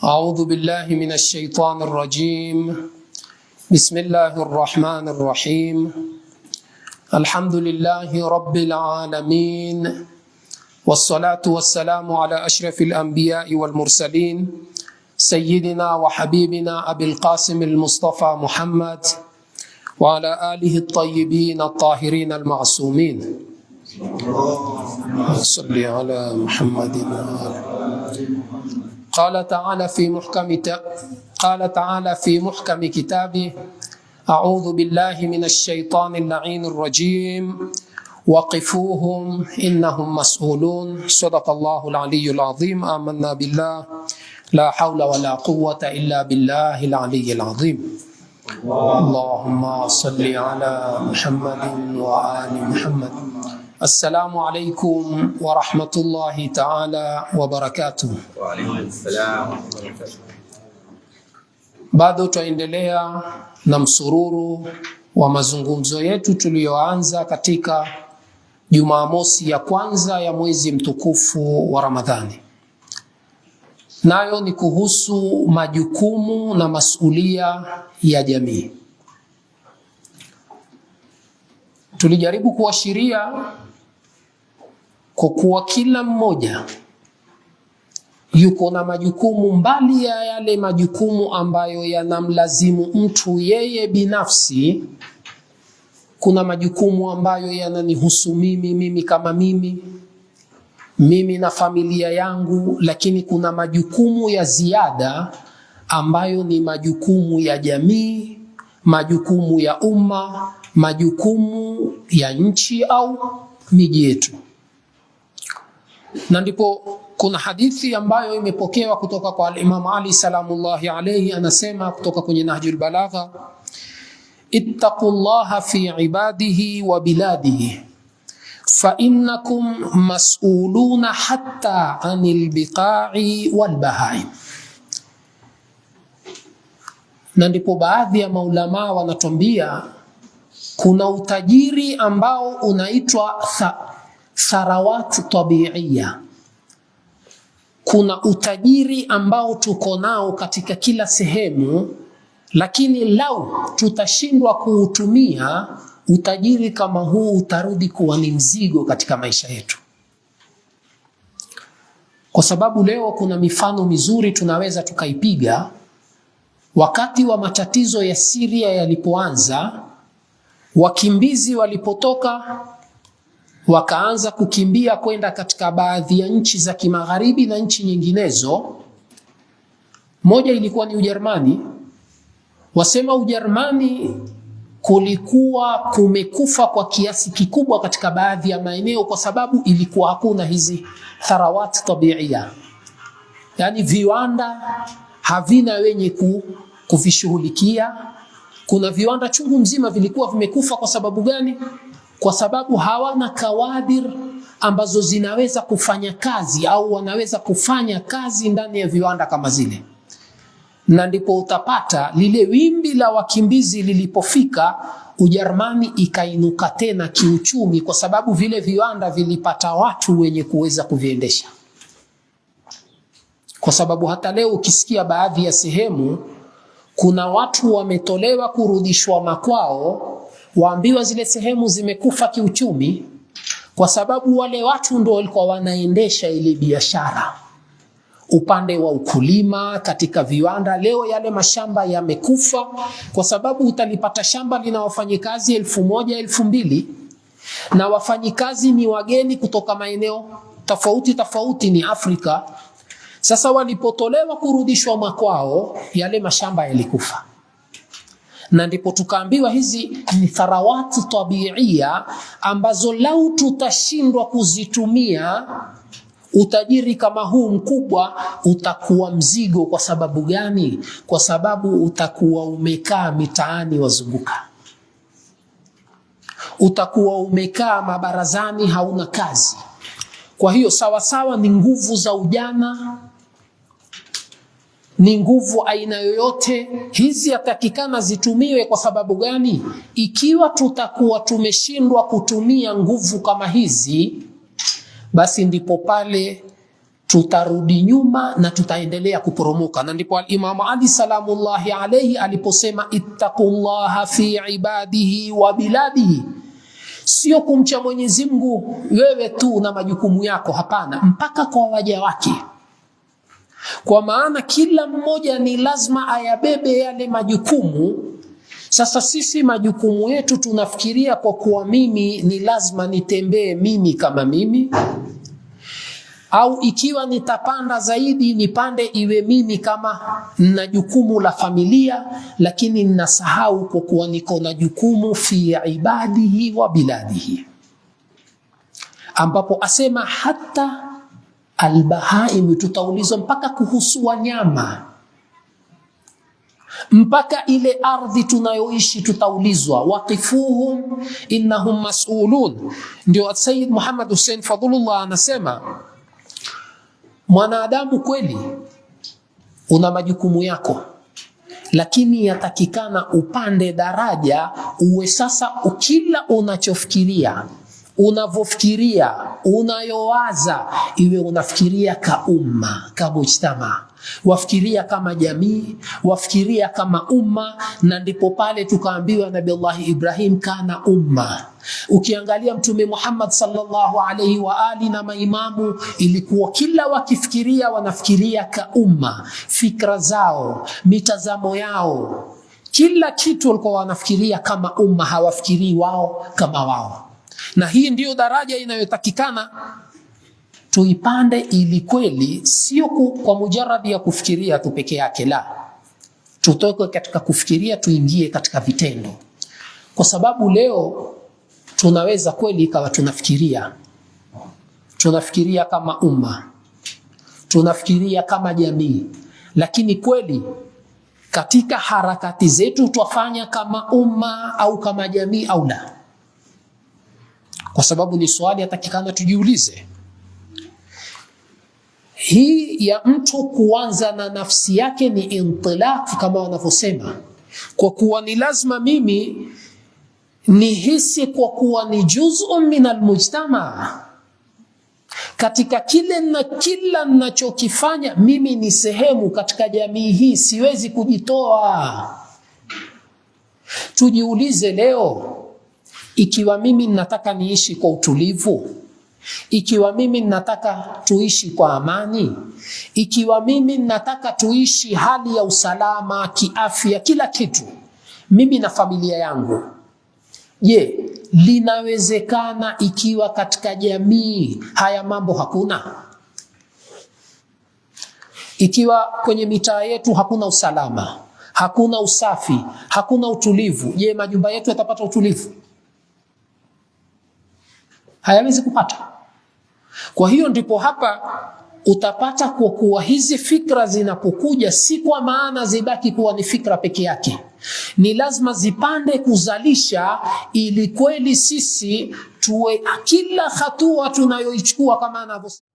أعوذ بالله من الشيطان الرجيم. بسم الله الرحمن الرحيم. الحمد لله رب العالمين، والصلاة والسلام على أشرف الأنبياء والمرسلين، سيدنا وحبيبنا أبي القاسم المصطفى محمد وعلى آله الطيبين الطاهرين المعصومين. صل على محمد. قال تعالى في محكم كتابه: أعوذ بالله من الشيطان اللعين الرجيم، وقفوهم إنهم مسؤولون. صدق الله العلي العظيم. آمنا بالله، لا حول ولا قوة إلا بالله العلي العظيم. اللهم صل على محمد وآل محمد. السلام عليكم ورحمة الله تعالى وبركاته. وعليكم السلام ورحمة الله وبركاته. Bado tuendelea na msururu wa mazungumzo yetu tuliyoanza katika Jumamosi ya kwanza ya mwezi mtukufu wa Ramadhani. Nayo ni kuhusu majukumu na masulia ya jamii. Tulijaribu kuashiria kwa kuwa kila mmoja yuko na majukumu mbali ya yale majukumu ambayo yanamlazimu mtu yeye binafsi. Kuna majukumu ambayo yananihusu mimi kama mimi na familia yangu, lakini kuna majukumu ya ziada ambayo ni majukumu ya jamii, majukumu ya umma, majukumu ya nchi au miji yetu. Na ndipo kuna hadithi ambayo imepokewa kutoka kwa Imam Ali salamullahi alayhi, anasema kutoka kwenye Nahjul Balagha: ittaqullaha fi ibadihi wa biladihi fa innakum mas'uluna hatta anil biqa'i wal bahaim. Na ndipo baadhi ya maulama wanatuambia kuna utajiri ambao unaitwa tharawat tabiiya. Kuna utajiri ambao tuko nao katika kila sehemu, lakini lau tutashindwa kuutumia, utajiri kama huu utarudi kuwa ni mzigo katika maisha yetu. Kwa sababu leo kuna mifano mizuri tunaweza tukaipiga. Wakati wa matatizo ya Syria yalipoanza, wakimbizi walipotoka wakaanza kukimbia kwenda katika baadhi ya nchi za kimagharibi na nchi nyinginezo. Moja ilikuwa ni Ujerumani. Wasema Ujerumani kulikuwa kumekufa kwa kiasi kikubwa katika baadhi ya maeneo kwa sababu ilikuwa hakuna hizi tharawat tabiiya. Yani viwanda havina wenye kuvishughulikia. Kuna viwanda chungu mzima vilikuwa vimekufa. Kwa sababu gani? Kwa sababu hawana kawadir ambazo zinaweza kufanya kazi au wanaweza kufanya kazi ndani ya viwanda kama zile. Na ndipo utapata lile wimbi la wakimbizi lilipofika, Ujerumani ikainuka tena kiuchumi kwa sababu vile viwanda vilipata watu wenye kuweza kuviendesha. Kwa sababu hata leo ukisikia baadhi ya sehemu kuna watu wametolewa kurudishwa makwao, waambiwa zile sehemu zimekufa kiuchumi kwa sababu wale watu ndio walikuwa wanaendesha ile biashara. Upande wa ukulima katika viwanda, leo yale mashamba yamekufa kwa sababu utalipata shamba lina wafanyikazi 1000, 2000 na wafanyikazi ni wageni kutoka maeneo tofauti ni Afrika. Sasa walipotolewa kurudishwa makwao, yale mashamba yalikufa. Na ndipo tukaambiwa hizi ni tharawati tabiiya ambazo lau tutashindwa kuzitumia, utajiri kama huu mkubwa utakuwa mzigo. Kwa sababu gani? Kwa sababu utakuwa umekaa mitaani wazunguka, utakuwa umekaa mabarazani hauna kazi. Kwa hiyo sawasawa ni nguvu za ujana, ni nguvu aina yoyote, hizi yatakikana zitumiwe. Kwa sababu gani? Ikiwa tutakuwa tumeshindwa kutumia nguvu kama hizi, basi ndipo pale tutarudi nyuma na tutaendelea kuporomoka. Na ndipo al-Imam Ali salamullahi alayhi aliposema ittaqullaha fi ibadihi wa biladihi, sio kumcha Mwenyezi Mungu wewe tu na majukumu yako, hapana, mpaka kwa waja wake. Kwa maana kila mmoja ni lazima ayabebe yale majukumu. Sasa sisi majukumu yetu tunafikiria kwa kuwa mimi ni lazima nitembee mimi kama mimi, au ikiwa nitapanda zaidi nipande iwe mimi kama na jukumu la familia, lakini ninasahau kwa kuwa niko na jukumu fi ibadihi wa biladihi, ambapo asema hata albahaim, tutaulizwa mpaka kuhusu wanyama, mpaka ile ardhi tunayoishi tutaulizwa, waqifuhum innahum mas'ulun. Ndio Sayyid Muhammad Hussein Fadhlullah anasema mwanadamu kweli una majukumu yako, lakini yatakikana upande daraja, uwe sasa kila unachofikiria, unavyofikiria, unayowaza, iwe unafikiria ka umma, ka mujtama, wafikiria kama jamii, wafikiria kama umma. Na ndipo pale tukaambiwa Nabii Allah Ibrahim kana umma. Ukiangalia Mtume Muhammad sallallahu alaihi wa ali na maimamu, ilikuwa kila wakifikiria wanafikiria ka umma, fikra zao, mitazamo yao, kila kitu walikuwa wanafikiria kama umma, hawafikirii wao kama wao. Na hii ndiyo daraja inayotakikana tuipande, ili kweli sio kwa mujarradi ya kufikiria tu peke yake, la, tutoke katika kufikiria tuingie katika vitendo. Kwa sababu leo tunaweza kweli ikawa tunafikiria kama umma, tunafikiria kama jamii, lakini kweli katika harakati zetu twafanya kama umma au kama jamii au la? Kwa sababu ni swali yatakikana tujiulize. Hii ya mtu kuanza na nafsi yake ni intilaq, kama wanavyosema, kwa kuwa ni lazima mimi nihisi kwa kuwa ni juz'un min almujtama, katika kila ninachokifanya mimi ni sehemu katika jamii hii, siwezi kujitoa. Tujiulize leo, ikiwa mimi nataka niishi kwa utulivu, ikiwa mimi nataka tuishi kwa amani, ikiwa mimi nataka tuishi hali ya usalama, kiafya, kila kitu, mimi na familia yangu, je, linawezekana ikiwa katika jamii haya mambo hakuna? Ikiwa kwenye mitaa yetu hakuna usalama, hakuna usafi, hakuna utulivu, je, majumba yetu yatapata utulivu? Hayawezi kupata. Kwa hiyo ndipo hapa utapata kwa kuwa hizi fikra zinapokuja, si kwa maana zibaki kuwa ni fikra peke yake, ni lazima zipande kuzalisha, ili kweli sisi tuwe kila hatua tunayoichukua kama anavyosema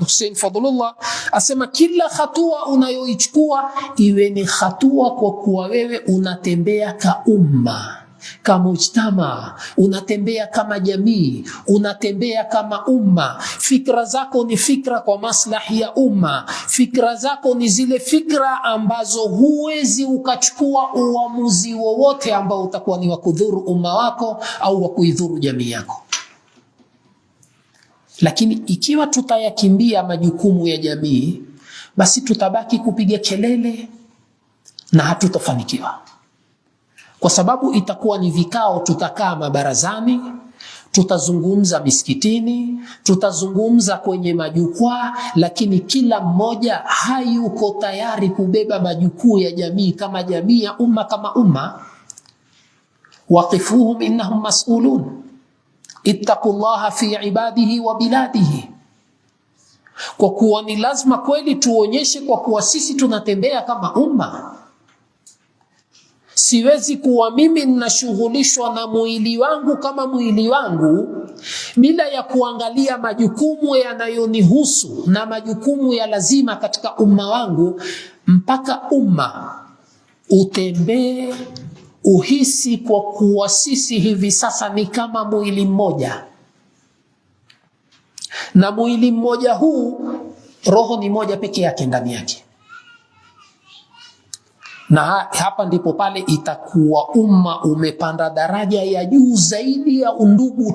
Hussein Fadhlullah asema kila hatua unayoichukua iwe ni hatua kwa kuwa wewe unatembea ka umma, kama ujtama, unatembea kama jamii, unatembea kama umma. Fikra zako ni fikra kwa maslahi ya umma. Fikra zako ni zile fikra ambazo huwezi ukachukua uamuzi wowote ambao utakuwa ni wa kudhuru umma wako au wa kuidhuru jamii yako. Lakini ikiwa tutayakimbia majukumu ya jamii, basi tutabaki kupiga kelele na hatutofanikiwa. Kwa sababu itakuwa ni vikao, tutakaa mabarazani, tutazungumza misikitini, tutazungumza kwenye majukwaa, lakini kila mmoja hayuko tayari kubeba majukumu ya jamii kama jamii, ya umma kama umma. Waqifuhum innahum mas'ulun ittaqullaha fi ibadihi wa biladihi. Kwa kuwa ni lazima kweli tuonyeshe kwa kuwa sisi tunatembea kama umma. Siwezi kuwa mimi ninashughulishwa na mwili wangu kama mwili wangu bila ya kuangalia majukumu yanayonihusu na majukumu ya lazima katika umma wangu, mpaka umma utembee, uhisi kwa kuwa sisi hivi sasa ni kama mwili mmoja. Na mwili mmoja huu, roho ni moja peke yake ndani yake. Na hapa ndipo pale itakuwa umma umepanda daraja ya juu zaidi ya undugu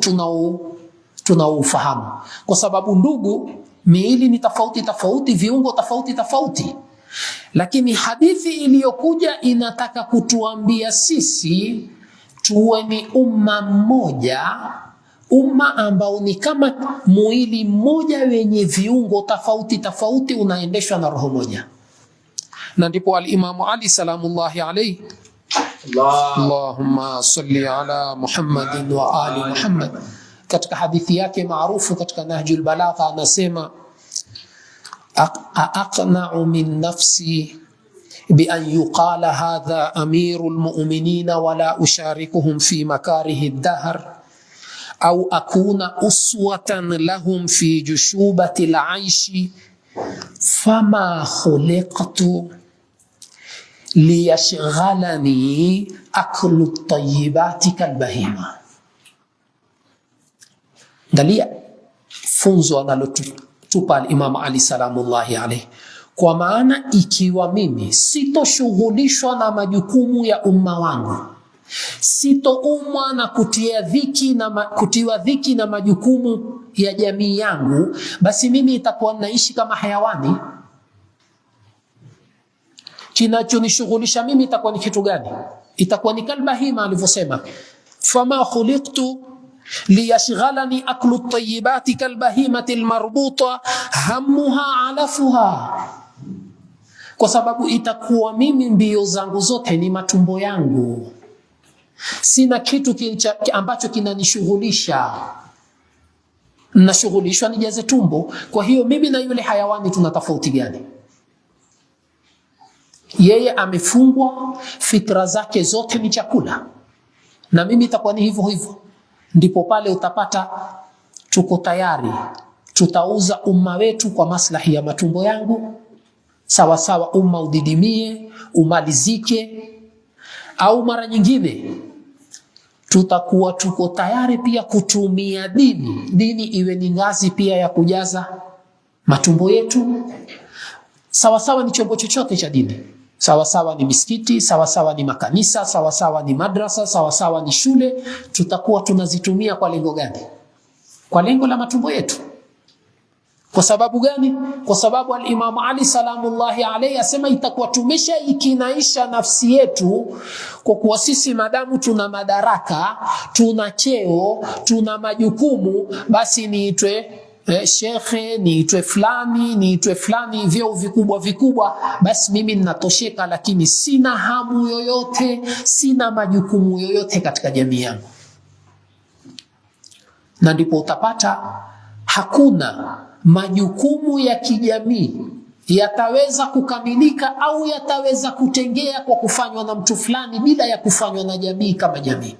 tunaoufahamu. Kwa sababu ndugu, miili ni tofauti tofauti, viungo tofauti tofauti. Lakini hadithi iliyokuja inataka kutuambia sisi tuwe ni umma mmoja, umma ambao ni kama mwili mmoja wenye viungo tofauti tofauti, unaendeshwa na roho moja. Na ndipo al-Imam Ali salamullahi alayhi, Allahumma salli ala Muhammadin wa ali Muhammad, katika hadithi yake maarufu katika Nahjul Balagha anasema, aqna'u min nafsi bi an yuqala hadha amirul mu'minina wa la usharikuhum fi makarihi ad-dahr au akuna uswatan lahum fi jushubati al-aishi fama khuliqtu liyashghalani aklu at-tayyibati kalbahima. Angalia funzo analotupa al-Imam Ali salamullahi alayhi. Kwa maana ikiwa mimi sitoshughulishwa na majukumu ya umma wangu, sitoumwa na kutiwa dhiki na majukumu ya jamii yangu, basi mimi itakuwa naishi kama hayawani. Kinachonishughulisha mimi itakuwa ni kitu gani? Itakuwa ni kalbahima alivyosema, fama khuliqtu liyashghalani aklu at-tayyibati kalbahimati al-marbuta hammuha alafuha. Kwa sababu itakuwa mimi mbio zangu zote ni matumbo yangu, sina kitu ambacho kinanishughulisha, nashughulishwa nijaze tumbo. Kwa hiyo mimi na yule hayawani tuna tofauti gani? Yeye amefungwa, fikra zake zote ni chakula, na mimi itakuwa ni hivyo hivyo. Ndipo pale utapata tuko tayari, tutauza umma wetu kwa maslahi ya matumbo yangu, sawa sawa umma udidimie, umalizike. Au mara nyingine tutakuwa tuko tayari pia kutumia dini iwe ni ngazi pia ya kujaza matumbo yetu, sawa sawa ni chombo chochote cha dini. Sawa sawa ni misikiti, sawa sawa ni makanisa, sawa sawa ni madrasa, sawa sawa ni shule. Tutakuwa tunazitumia kwa lengo gani? Kwa lengo la matumbo yetu. Kwa sababu gani? Kwa sababu al-Imam Ali salamullahi alayhi asema itakuwa tumeshaikinaisha nafsi yetu, kwa kuwa sisi madamu tuna madaraka, tuna cheo, tuna majukumu, basi niitwe shekhe, niitwe fulani, vyeo vikubwa, basi mimi ninatosheka, lakini sina hamu yoyote, sina majukumu yoyote katika jamii yangu. Na ndipo utapata hakuna majukumu ya kijamii yataweza kukamilika au yataweza kutengea kwa kufanywa na mtu fulani bila ya kufanywa na jamii kama jamii,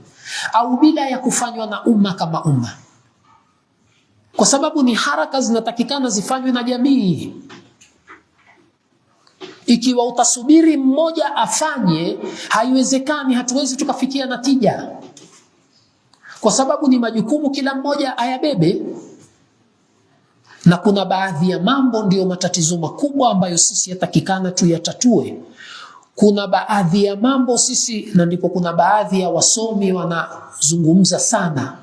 au bila ya kufanywa na umma kama umma. Kwa sababu ni haraka zinatakikana zifanywe na jamii. Ikiwa utasubiri mmoja afanye, haiwezekani, hatuwezi tukafikia natija. kwa sababu ni majukumu kila mmoja ayabebe. Na kuna baadhi ya mambo ndiyo matatizo makubwa ambayo sisi yatakikana tuyatatue. Kuna baadhi ya mambo sisi, na ndipo kuna baadhi ya wasomi wanazungumza sana,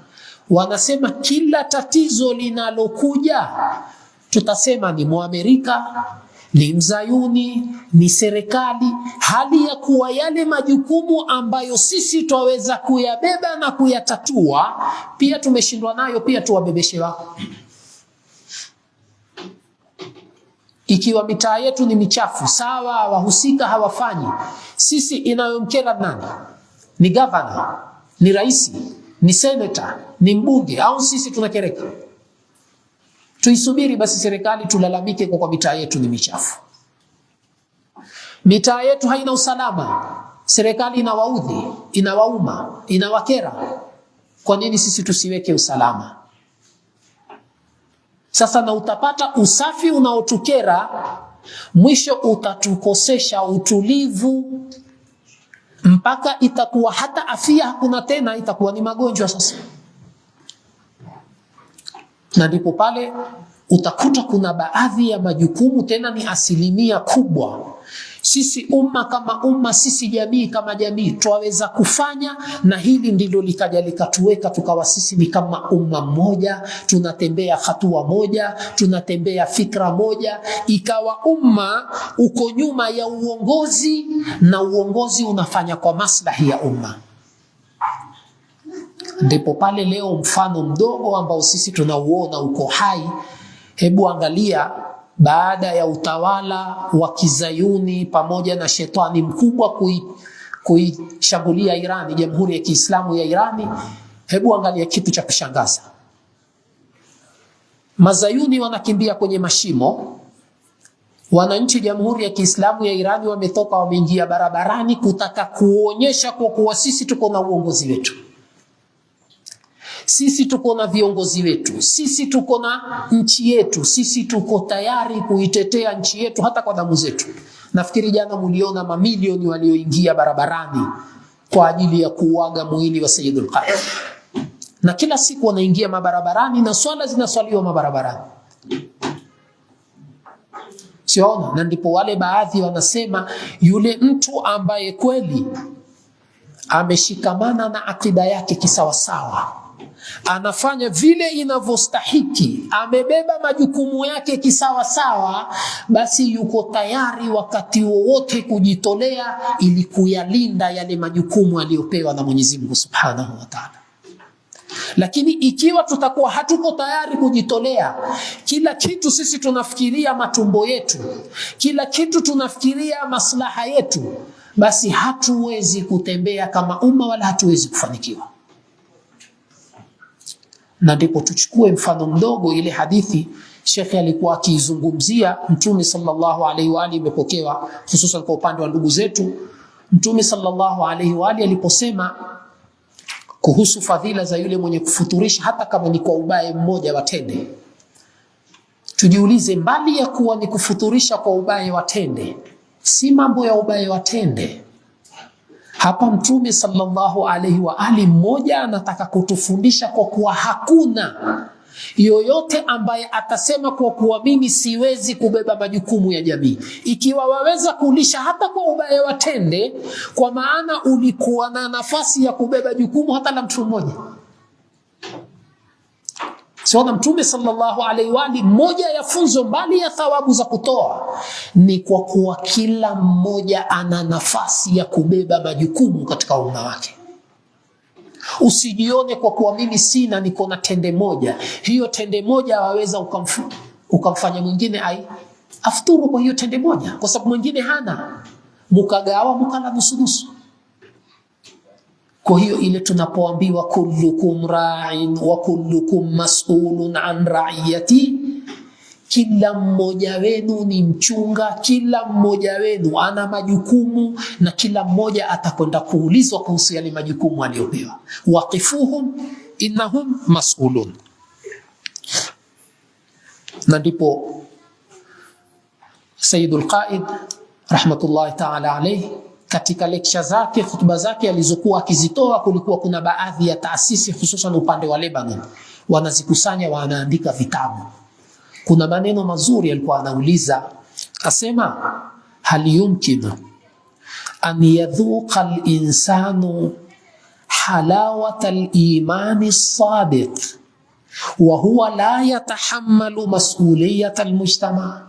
wanasema kila tatizo linalokuja tutasema ni Muamerika, ni Mzayuni, ni serikali, hali ya kuwa yale majukumu ambayo sisi twaweza kuyabeba na kuyatatua pia tumeshindwa nayo, pia tuwabebeshe wao. Ikiwa mitaa yetu ni michafu, sawa, wahusika hawafanyi, sisi inayomkera nani? Ni gavana, ni raisi, ni seneta, ni mbunge, au sisi tunakereka? Tuisubiri basi serikali tulalamike kwa mitaa yetu ni michafu. Mitaa yetu haina usalama, serikali inawaudhi, inawauma, inawakera. Kwa nini sisi tusiweke usalama? Sasa na utapata usafi unaotukera, mwisho utatukosesha utulivu, mpaka itakuwa hata afya hakuna tena, itakuwa ni magonjwa sasa. Na ndipo pale utakuta kuna baadhi ya majukumu, tena ni asilimia kubwa, sisi umma kama umma, sisi jamii kama jamii twaweza kufanya, na hili ndilo likaja likatuweka tukawa sisi ni kama umma mmoja, tunatembea hatua moja, tunatembea fikra moja, ikawa umma uko nyuma ya uongozi na uongozi unafanya kwa maslahi ya umma. Ndipo pale leo mfano mdogo ambao sisi tunauona uko hai, hebu angalia baada ya utawala wa Kizayuni pamoja na shetani mkubwa kuishambulia Irani, Jamhuri ya Kiislamu ya Irani, hebu angalia kitu cha kushangaza. Mazayuni wanakimbia kwenye mashimo, wananchi Jamhuri ya Kiislamu ya Irani wametoka, wameingia barabarani kutaka kuonyesha kwa kuwa sisi tuko na uongozi wetu, sisi tuko na viongozi wetu, sisi tuko na nchi yetu, sisi tuko tayari kuitetea nchi yetu hata kwa damu zetu. Nafikiri jana muliona mamilioni walioingia barabarani kwa ajili ya kuuaga mwili wa Sayyidul Qaid. Na kila siku wanaingia mabarabarani na swala zinaswaliwa mabarabarani. Siona, na ndipo wale baadhi wanasema yule mtu ambaye kweli ameshikamana na akida yake kisawasawa, anafanya vile inavyostahiki, amebeba majukumu yake kisawasawa, basi yuko tayari wakati wowote kujitolea ili kuyalinda yale majukumu aliyopewa na Mwenyezi Mungu Subhanahu wa Ta'ala. Lakini ikiwa tutakuwa hatuko tayari kujitolea, kila kitu sisi tunafikiria matumbo yetu, kila kitu tunafikiria maslaha yetu, basi hatuwezi kutembea kama umma wala hatuwezi kufanikiwa. Na ndipo tuchukue mfano mdogo, ile hadithi Shekhe alikuwa akizungumzia Mtume sallallahu alaihi wa alihi, imepokewa hususan kwa upande wa ndugu zetu. Mtume sallallahu alaihi wa alihi aliposema kuhusu fadhila za yule mwenye kufuturisha hata kama ni kwa ubaya mmoja watende, tujiulize, mbali ya kuwa ni kufuturisha kwa ubaya watende, si mambo ya ubaya watende. Hapa Mtume sallallahu alaihi wa alihi mmoja anataka kutufundisha kwa kuwa hakuna yoyote ambaye atasema kwa kuwa mimi siwezi kubeba majukumu ya jamii. Ikiwa waweza kulisha hata kwa ubaya watende, kwa maana ulikuwa na nafasi ya kubeba jukumu hata la mtu mmoja. Siona Mtume sallallahu alaihi wa alihi, moja ya funzo mbali ya thawabu za kutoa ni kwa kuwa kila mmoja ana nafasi ya kubeba majukumu katika umma wake. Usijione kwa kuwa mimi sina, niko na tende moja, hiyo tende moja waweza ukamfanya mwingine afuturu kwa hiyo tende moja, kwa sababu mwingine hana, mukagawa mukala nusu. Kwa hiyo ile tunapoambiwa kullukum ra'in wa kullukum mas'ulun an ra'iyati, kila mmoja wenu ni mchunga, kila mmoja wenu ana majukumu, na kila mmoja atakwenda kuulizwa kuhusu yale majukumu aliyopewa. Waqifuhum innahum mas'ulun. Na ndipo Sayyidul Qaid rahmatullahi ta'ala alayhi katika lecture zake, hutuba zake alizokuwa akizitoa, kulikuwa kuna baadhi ya taasisi hususan upande wa Lebanon wanazikusanya, wanaandika vitabu. Kuna maneno mazuri alikuwa anauliza, asema hal yumkinu an yadhuqa al-insanu halawata al-imani as-sadiq wa huwa la yatahammalu mas'uliyata al-mujtama'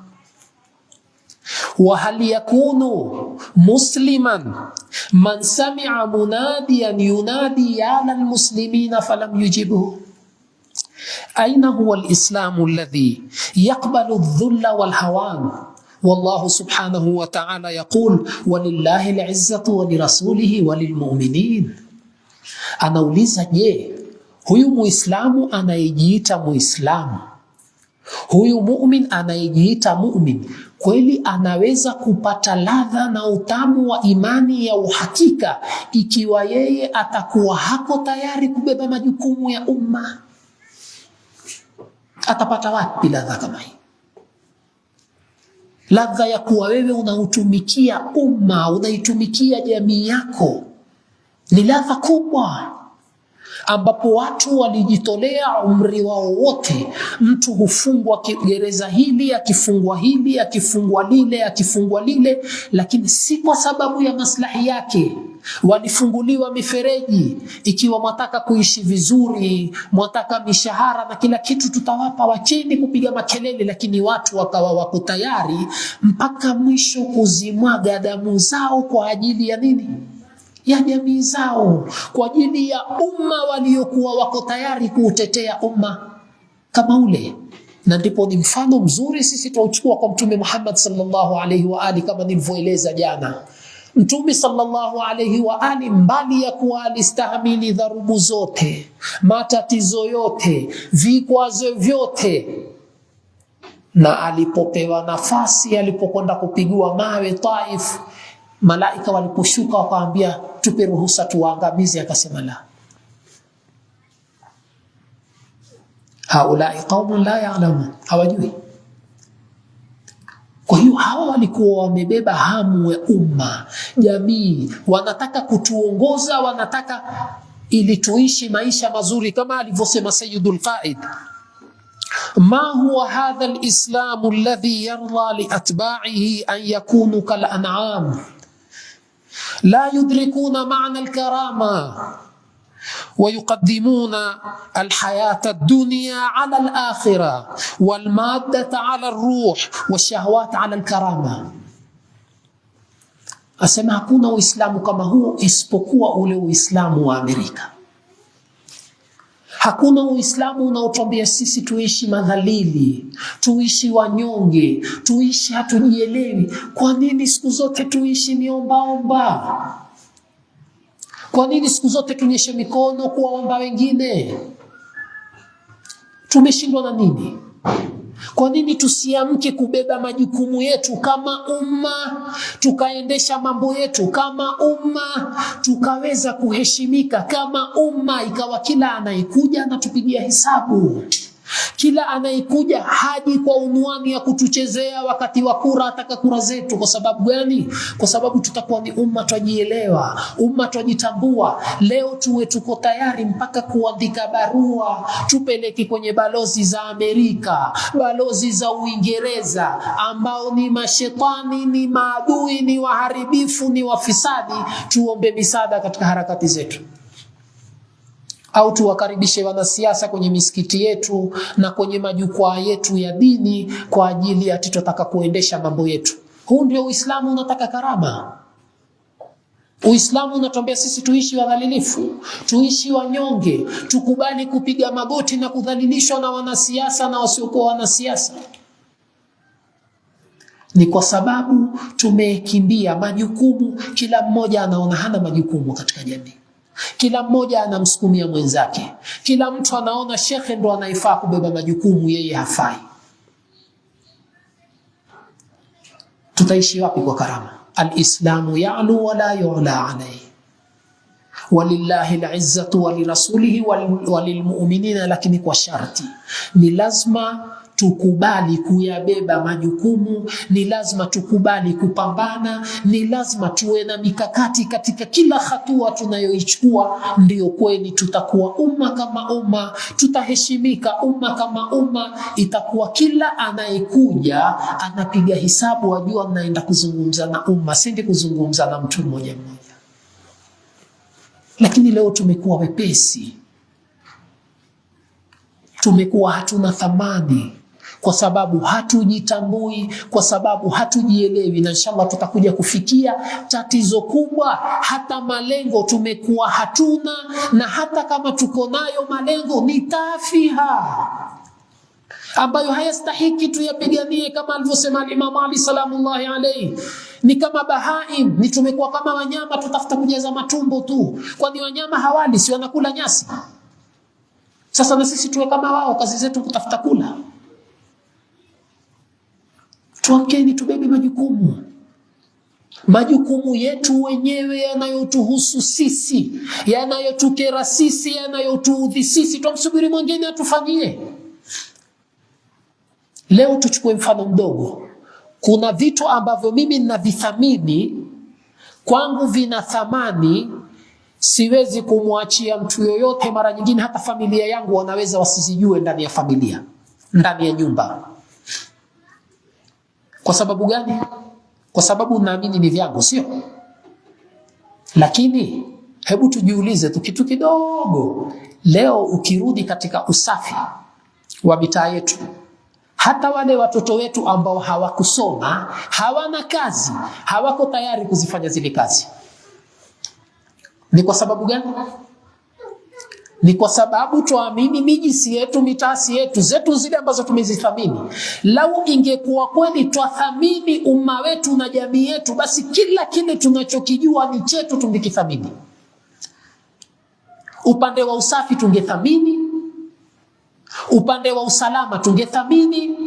wa hal yakunu musliman man sami'a munadiyan yunadi ya lil-muslimina falam yujibhu. أين هو الإسلام الذي يقبل الذل والهوان والله سبحانه وتعالى يقول ولله العزة ولرسوله وللمؤمنين. Anauliza, je, huyu muislamu anayejiita muislamu, huyu mu'min anayejiita mu'min, kweli anaweza kupata ladha na utamu wa imani ya uhakika ikiwa yeye atakuwa hako tayari kubeba majukumu ya umma? Atapata wapi ladha kama hii? Ladha ya kuwa wewe unautumikia umma, unaitumikia jamii yako, ni ladha kubwa, ambapo watu walijitolea umri wao wote. Mtu hufungwa gereza hili, akifungwa hili, akifungwa lile, akifungwa lile, lakini si kwa sababu ya maslahi yake. Walifunguliwa mifereji, ikiwa mwataka kuishi vizuri, mwataka mishahara na kila kitu tutawapa, wacheni kupiga makelele. Lakini watu wakawa wako tayari mpaka mwisho kuzimwaga damu zao kwa ajili ya nini? Ya jamii zao, kwa ajili ya umma waliokuwa wako tayari kuutetea umma kama ule. Na ndipo ni mfano mzuri sisi tuachukua kwa Mtume Muhammad sallallahu alaihi wa ali, kama nilivyoeleza jana. Mtume sallallahu alaihi wa ali, mbali ya kuwa alistahamili dharubu zote, matatizo yote, vikwazo vyote, na alipopewa nafasi, alipokwenda kupigwa mawe Taif, malaika waliposhuka wakamwambia tupe ruhusa tuwaangamize, akasema la, haulai qaumun la ya'lamun, hawajui. Kwa hiyo hawa walikuwa wamebeba hamu ya umma, jamii, wanataka kutuongoza, wanataka ili tuishi maisha mazuri, kama alivyosema Sayyidul Qaid, ma huwa hadha al-islamu alladhi yarda li atba'ihi an yakunu kal an'am la yudrikuna ma'na al-karama ويقدمون الحياة الدنيا على الآخرة والمادة على الروح والشهوات على الكرامة. Asema hakuna Uislamu kama huo isipokuwa ule Uislamu wa Amerika. Hakuna Uislamu unaotuambia sisi tuishi madhalili, tuishi wanyonge, tuishi hatujielewi. Kwa nini siku zote tuishi ni ombaomba? Kwa nini siku zote tunyeshe mikono kuwaomba wengine? Tumeshindwa na nini? Kwa nini tusiamke kubeba majukumu yetu kama umma, tukaendesha mambo yetu kama umma, tukaweza kuheshimika kama umma, ikawa kila anayekuja anatupigia hesabu, kila anayekuja haji kwa unwani ya kutuchezea wakati wa kura, ataka kura zetu. Kwa sababu gani? Kwa sababu tutakuwa ni umma twajielewa, umma twajitambua. Leo tuwe tuko tayari mpaka kuandika barua tupeleke kwenye balozi za Amerika, balozi za Uingereza, ambao ni mashetani, ni maadui, ni waharibifu, ni wafisadi, tuombe misaada katika harakati zetu. Au tuwakaribishe wanasiasa kwenye misikiti yetu na kwenye majukwaa yetu ya dini kwa ajili ya tutaka kuendesha mambo yetu. Huu ndio Uislamu unataka karama. Uislamu unatuambia sisi tuishi wadhalilifu, tuishi wanyonge, tukubali kupiga magoti na kudhalilishwa na wanasiasa na wasiokuwa wanasiasa. Ni kwa sababu tumekimbia majukumu. Kila mmoja anaona hana majukumu katika jamii. Kila mmoja anamsukumia mwenzake. Kila mtu anaona shekhe ndo anaifaa kubeba majukumu, yeye hafai. Tutaishi wapi kwa karama? Al-Islamu ya'lu wa la yu'la alayhi. Walillahi al-izzatu wa lirasulihi wa lilmu'minina, lakini kwa sharti. Ni lazima tukubali kuyabeba majukumu, ni lazima tukubali kupambana, ni lazima tuwe na mikakati katika kila hatua tunayoichukua. Ndio kweli tutakuwa umma kama umma, tutaheshimika umma kama umma. Itakuwa kila anayekuja anapiga hisabu, wajua naenda kuzungumza na umma, sindi kuzungumza na mtu mmoja mmoja. Lakini leo tumekuwa wepesi, tumekuwa hatuna thamani, kwa sababu hatujitambui, kwa sababu hatujielewi. Na inshallah tutakuja kufikia tatizo kubwa, hata malengo tumekuwa hatuna, na hata kama tuko nayo malengo ni tafiha ambayo hayastahiki tuyapiganie, kama alivyosema Imam Ali salamullahi alayhi. Ni kama bahaim, ni tumekuwa kama wanyama, tutafuta kujaza matumbo tu. Kwani wanyama hawali, si wanakula nyasi? Sasa na sisi tuwe kama wao, kazi zetu kutafuta kula. Tuamkeni, tubebe majukumu. Majukumu yetu wenyewe yanayotuhusu sisi, yanayotukera sisi, yanayotuudhi sisi, tumsubiri mwingine atufanyie. Leo tuchukue mfano mdogo. Kuna vitu ambavyo mimi ninavithamini, kwangu vina thamani, siwezi kumwachia mtu yoyote. Mara nyingine hata familia yangu wanaweza wasizijue ndani ya familia, ndani ya nyumba. Kwa sababu gani? Kwa sababu naamini ni vyangu, sio? Lakini hebu tujiulize tu kitu kidogo. Leo ukirudi katika usafi wa mitaa yetu, hata wale watoto wetu ambao hawakusoma, hawana kazi, hawako tayari kuzifanya zile kazi. Ni kwa sababu gani? Ni kwa sababu tuamini miji yetu, mitasi yetu, zetu zile ambazo tumezithamini. Lau ingekuwa kweli twathamini umma wetu na jamii yetu, basi kila kile tunachokijua ni chetu tungekithamini. Upande wa usafi tungethamini, upande wa usalama tungethamini,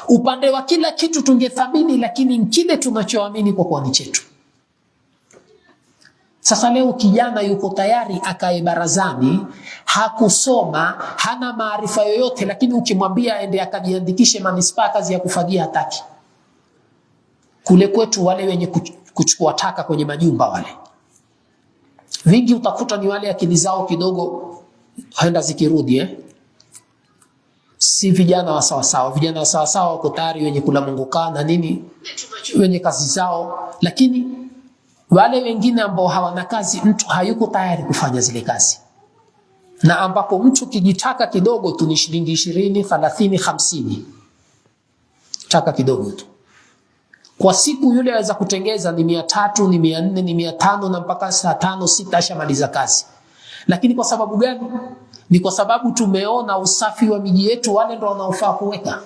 upande wa kila kitu tungethamini, lakini kile tunachoamini kwa kuwa ni chetu. Sasa leo kijana yuko tayari akae barazani, hakusoma, hana maarifa yoyote, lakini ukimwambia aende akajiandikishe manispaa kazi ya kufagia hataki. Kule kwetu wale wenye kuchukua taka kwenye majumba wale, vingi utakuta ni wale akili zao kidogo haenda zikirudi si vijana wa sawa sawa. Vijana wa sawa sawa wako tayari, wenye kula Mungu na nini, wenye kazi zao. Lakini wale wengine ambao hawana kazi, mtu hayuko tayari kufanya zile kazi. Na ambapo mtu kijitaka kidogo tu ni shilingi 20, 30, 50. Taka kidogo tu. Kwa siku yule aweza kutengeza ni 300, ni 400, ni 500, na mpaka saa 5, 6 ashamaliza kazi. Lakini kwa sababu gani? Ni kwa sababu tumeona usafi wa miji yetu wale ndio wanaofaa kuweka.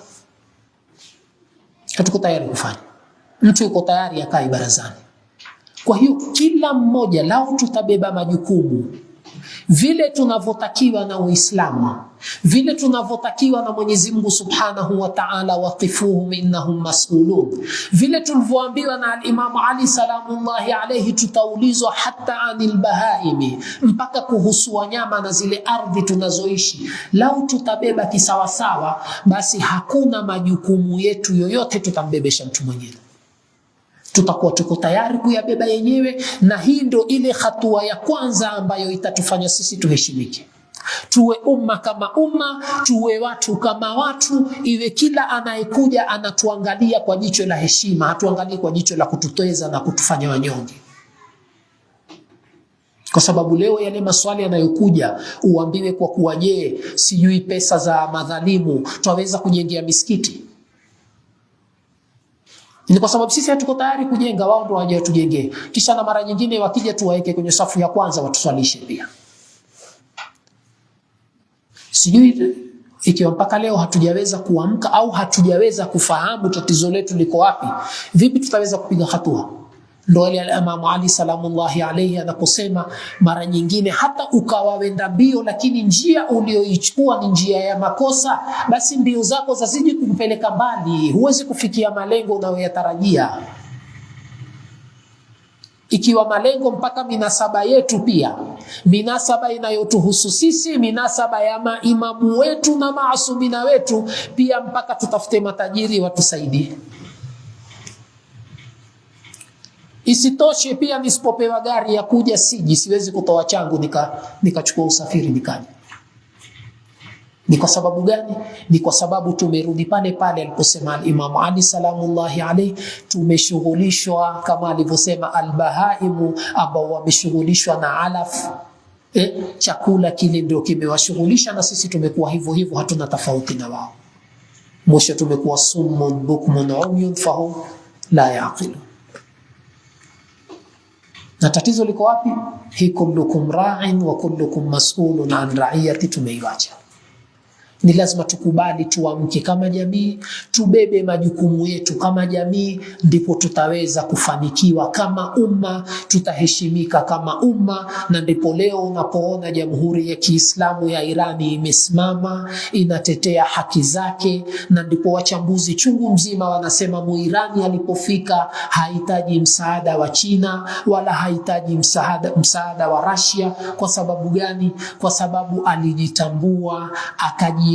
Hatuko tayari kufanya. Mtu yuko tayari akae barazani. Kwa hiyo kila mmoja lao tutabeba majukumu vile tunavyotakiwa na Uislamu, vile tunavyotakiwa na Mwenyezi Mungu Subhanahu wa Ta'ala, waqifuhum innahum mas'ulun, vile tulivyoambiwa na al-Imam Ali salamullahi alayhi, tutaulizwa hata anil bahaimi, mpaka kuhusu wanyama na zile ardhi tunazoishi. Lau tutabeba kisawasawa, basi hakuna majukumu yetu yoyote tutambebesha mtu mwingine. Tutakuwa tuko tayari kuyabeba yenyewe, na hii ndio ile hatua ya kwanza ambayo itatufanya sisi tuheshimike. Tuwe umma kama umma, tuwe watu kama watu, iwe kila anayekuja anatuangalia kwa jicho la heshima, hatuangalie kwa jicho la kututeza na kutufanya wanyonge. Kwa sababu leo yale maswali yanayokuja uambiwe kwa kuwa je, sijui pesa za madhalimu twaweza kujengea misikiti? Ni kwa sababu sisi hatuko tayari kujenga, wao ndio waje tujengee. Kisha na mara nyingine wakija tuwaeke kwenye safu ya kwanza watuswalishe pia. Sijui ikiwa mpaka leo hatujaweza kuamka au hatujaweza kufahamu tatizo letu liko wapi, vipi tutaweza kupiga hatua? Ndio ile Imam Ali salamullahi alayhi anaposema mara nyingine hata ukawa wenda mbio, lakini njia ulioichukua ni njia ya makosa, basi mbio zako zazidi kumpeleka mbali, huwezi kufikia malengo unayoyatarajia. ikiwa malengo mpaka minasaba yetu pia, minasaba inayotuhusu sisi, minasaba ya maimamu wetu na maasumina wetu pia, mpaka tutafute matajiri watusaidie. Isitoshe pia nisipopewa gari ya kuja siji, siwezi kutoa changu nikachukua usafiri nikaja. Ni kwa sababu gani? Ni kwa sababu tumerudi pale pale aliposema al-Imam Ali salamullahi alayhi, tumeshughulishwa kama alivyosema al-bahaimu, ambao wameshughulishwa na alaf. Chakula kile ndio kimewashughulisha, na sisi tumekuwa hivyo hivyo, hatuna tofauti na wao. Mwisho tumekuwa summun bukmun umyun fahum la yaqilu. Na tatizo liko wapi? Hi kullukum ra'in wa kullukum mas'ulun an ra'iyati, tumeiwacha. Ni lazima tukubali, tuamke kama jamii, tubebe majukumu yetu kama jamii, ndipo tutaweza kufanikiwa kama umma, tutaheshimika kama umma. Na ndipo leo unapoona Jamhuri ya Kiislamu ya Irani imesimama inatetea haki zake, na ndipo wachambuzi chungu mzima wanasema Muirani alipofika hahitaji msaada wa China wala hahitaji msaada wa Russia. Kwa sababu gani? Kwa sababu alijitambua, akajielewa,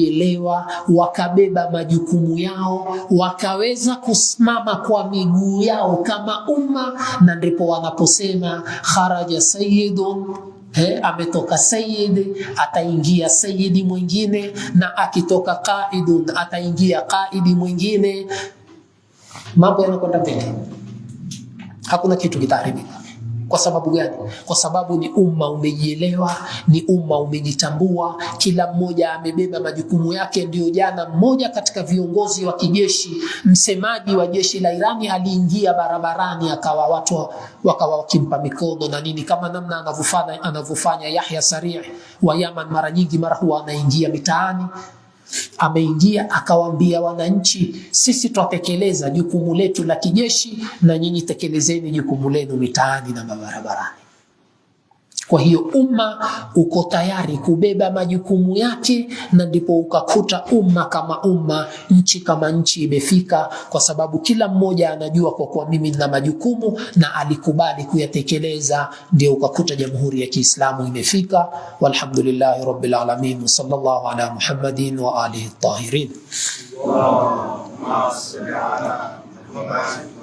wakabeba majukumu yao, wakaweza kusimama kwa miguu yao kama umma. Na ndipo wanaposema kharaja sayyidun, ametoka sayyid, ataingia sayyidi mwingine, na akitoka qaidun ataingia qaidi mwingine. Mambo yanakwenda mbele, hakuna kitu kitaharibika. Kwa sababu gani? Kwa sababu ni umma umejielewa, ni umma umejitambua, kila mmoja amebeba majukumu yake. Ndio jana mmoja katika viongozi wa kijeshi, msemaji wa jeshi la Irani, aliingia barabarani, akawa watu wakawa wakimpa mikono na nini, kama namna anavyofanya Yahya Sarih wa Yaman. Mara nyingi mara huwa anaingia mitaani, ameingia akawaambia wananchi, sisi tutatekeleza jukumu letu la kijeshi na nyinyi tekelezeni jukumu lenu mitaani na barabarani. Kwa hiyo umma uko tayari kubeba majukumu yake, na ndipo ukakuta umma kama umma, nchi kama nchi imefika, kwa sababu kila mmoja anajua kwa kuwa mimi nina majukumu na alikubali kuyatekeleza. Ndio ukakuta Jamhuri ya Kiislamu imefika. Walhamdulillahi rabbil alamin, sallallahu ala Muhammadin wa alihi at-tahirin. Allahumma salli ala Muhammad.